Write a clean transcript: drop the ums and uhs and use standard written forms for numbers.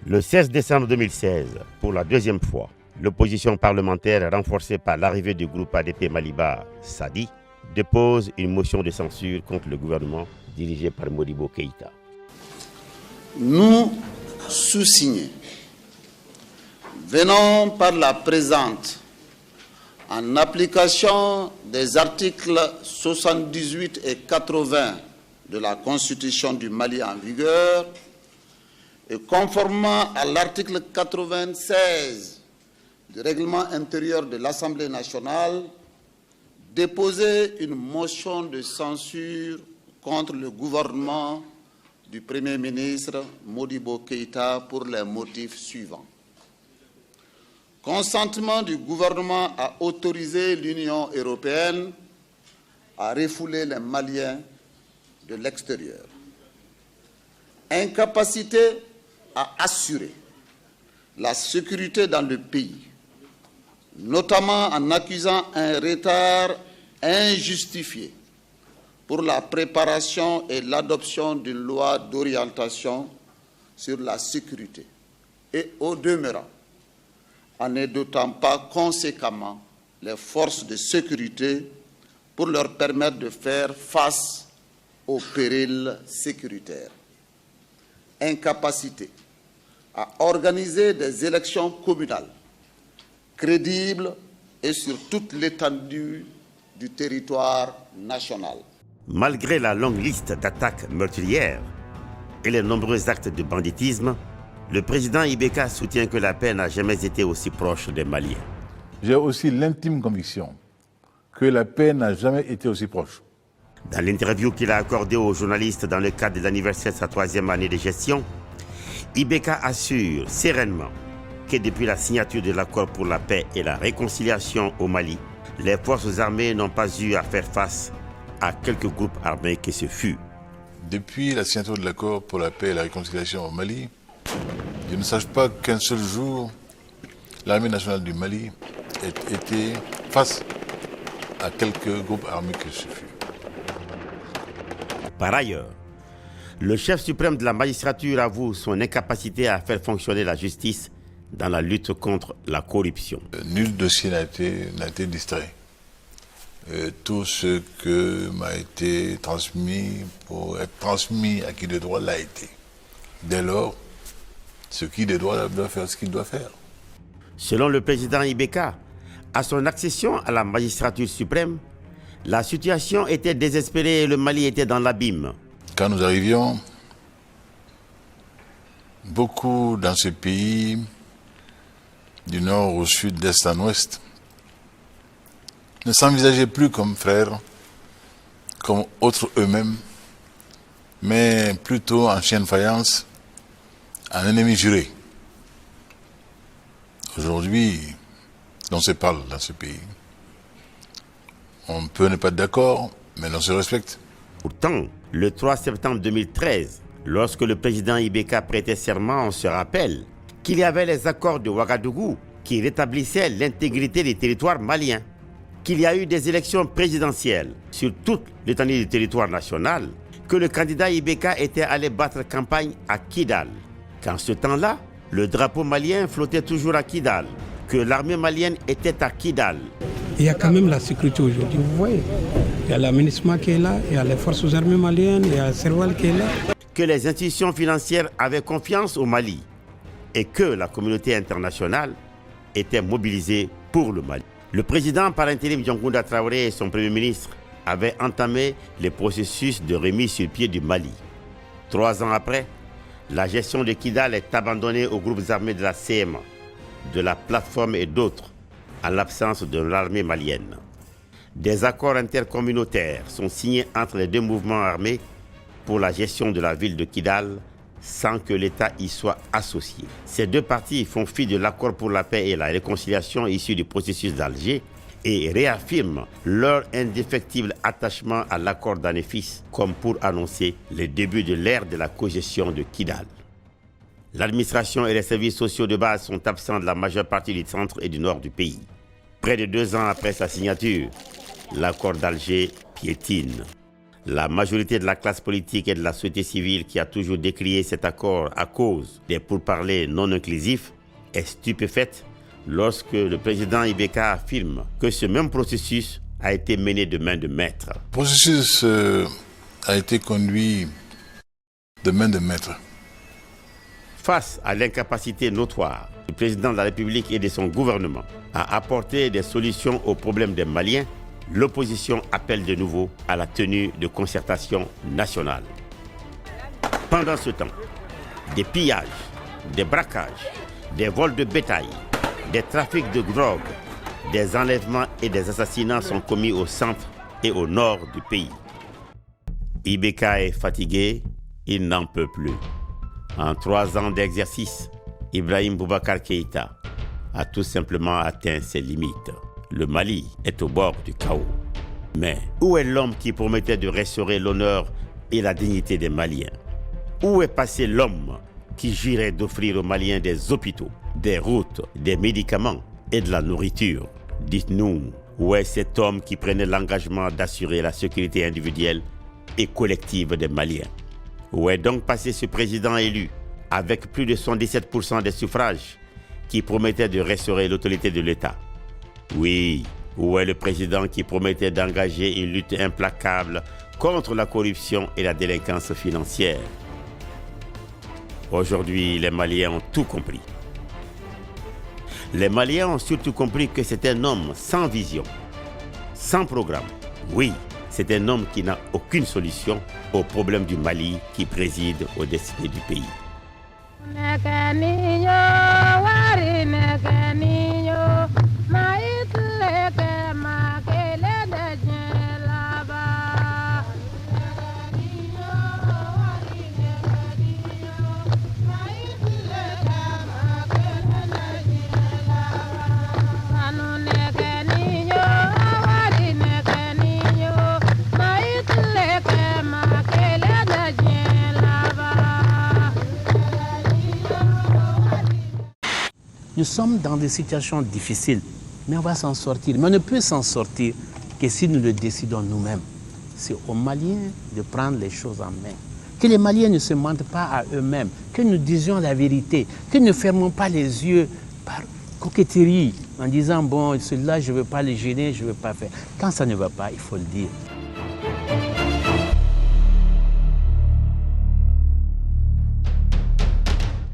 Le 16 décembre 2016, pour la deuxième fois, l'opposition parlementaire, renforcée par l'arrivée du groupe ADP Maliba Sadi, dépose une motion de censure contre le gouvernement dirigé par Modibo Keïta. Nous, sous-signés, venons par la présente, en application des articles 78 et 80 de la Constitution du Mali en vigueur, et conformément à l'article 96 du règlement intérieur de l'Assemblée nationale, déposer une motion de censure contre le gouvernement du Premier ministre Modibo Keïta pour les motifs suivants. Consentement du gouvernement à autoriser l'Union européenne à refouler les Maliens de l'extérieur. Incapacité à assurer la sécurité dans le pays, notamment en accusant un retard injustifié pour la préparation et l'adoption d'une loi d'orientation sur la sécurité et au demeurant, en ne dotant pas conséquemment les forces de sécurité pour leur permettre de faire face aux périls sécuritaires. Incapacité à organiser des élections communales crédibles et sur toute l'étendue du territoire national. Malgré la longue liste d'attaques meurtrières et les nombreux actes de banditisme, le président Ibeka soutient que la paix n'a jamais été aussi proche des Maliens. J'ai aussi l'intime conviction que la paix n'a jamais été aussi proche. Dans l'interview qu'il a accordée aux journalistes dans le cadre de l'anniversaire de sa 3e année de gestion, Ibeka assure sereinement que depuis la signature de l'accord pour la paix et la réconciliation au Mali, les forces armées n'ont pas eu à faire face à quelques groupes armés qui se fut. Depuis la signature de l'accord pour la paix et la réconciliation au Mali, je ne sache pas qu'un seul jour, l'armée nationale du Mali ait été face à quelques groupes armés qui se fut. Par ailleurs, le chef suprême de la magistrature avoue son incapacité à faire fonctionner la justice dans la lutte contre la corruption. Nul dossier n'a été distrait. Tout ce que m'a été transmis pour être transmis à qui de droit l'a été. Dès lors, ce qui de droit doit faire ce qu'il doit faire. Selon le président Ibeka, à son accession à la magistrature suprême, la situation était désespérée et le Mali était dans l'abîme. Quand nous arrivions, beaucoup dans ce pays, du nord au sud, d'est en ouest, ne s'envisageaient plus comme frères, comme autres eux-mêmes, mais plutôt en chien de faïence, en ennemi juré. Aujourd'hui, on se parle dans ce pays. On peut ne pas être d'accord, mais on se respecte. Pourtant, le 3 septembre 2013, lorsque le président Ibeka prêtait serment, on se rappelle qu'il y avait les accords de Ouagadougou qui rétablissaient l'intégrité des territoires maliens, qu'il y a eu des élections présidentielles sur toute l'étendue du territoire national, que le candidat Ibeka était allé battre campagne à Kidal, qu'en ce temps-là, le drapeau malien flottait toujours à Kidal, que l'armée malienne était à Kidal. Il y a quand même la sécurité aujourd'hui, vous voyez. Il y a la MINUSMA qui est là, il y a les forces armées maliennes, il y a Serval qui est là. Que les institutions financières avaient confiance au Mali et que la communauté internationale était mobilisée pour le Mali. Le président par intérim Diongounda Traoré et son premier ministre avaient entamé les processus de remise sur pied du Mali. 3 ans après, la gestion de Kidal est abandonnée aux groupes armés de la CMA, de la plateforme et d'autres, en l'absence de l'armée malienne. Des accords intercommunautaires sont signés entre les deux mouvements armés pour la gestion de la ville de Kidal sans que l'État y soit associé. Ces deux parties font fi de l'accord pour la paix et la réconciliation issu du processus d'Alger et réaffirment leur indéfectible attachement à l'accord d'Anefis comme pour annoncer le début de l'ère de la cogestion de Kidal. L'administration et les services sociaux de base sont absents de la majeure partie du centre et du nord du pays. Près de 2 ans après sa signature, l'accord d'Alger piétine. La majorité de la classe politique et de la société civile qui a toujours décrié cet accord à cause des pourparlers non inclusifs est stupéfaite lorsque le président Ibeka affirme que ce même processus a été mené de main de maître. Le processus a été conduit de main de maître. Face à l'incapacité notoire du président de la République et de son gouvernement à apporter des solutions aux problèmes des Maliens, l'opposition appelle de nouveau à la tenue de concertation nationale. Pendant ce temps, des pillages, des braquages, des vols de bétail, des trafics de drogue, des enlèvements et des assassinats sont commis au centre et au nord du pays. Ibeka est fatigué, il n'en peut plus. En 3 ans d'exercice, Ibrahim Boubacar Keïta a tout simplement atteint ses limites. Le Mali est au bord du chaos. Mais où est l'homme qui promettait de restaurer l'honneur et la dignité des Maliens? Où est passé l'homme qui jurait d'offrir aux Maliens des hôpitaux, des routes, des médicaments et de la nourriture? Dites-nous, où est cet homme qui prenait l'engagement d'assurer la sécurité individuelle et collective des Maliens? Où est donc passé ce président élu, avec plus de 77% des suffrages, qui promettait de restaurer l'autorité de l'État? Oui, où est le président qui promettait d'engager une lutte implacable contre la corruption et la délinquance financière? Aujourd'hui, les Maliens ont tout compris. Les Maliens ont surtout compris que c'est un homme sans vision, sans programme. Oui, c'est un homme qui n'a aucune solution aux problèmes du Mali qui préside aux destinées du pays. Nous sommes dans des situations difficiles, mais on va s'en sortir. Mais on ne peut s'en sortir que si nous le décidons nous-mêmes. C'est aux Maliens de prendre les choses en main. Que les Maliens ne se mentent pas à eux-mêmes, que nous disions la vérité, que nous ne fermons pas les yeux par coquetterie en disant « bon, celui-là, je ne veux pas le gêner, je ne veux pas faire ». Quand ça ne va pas, il faut le dire.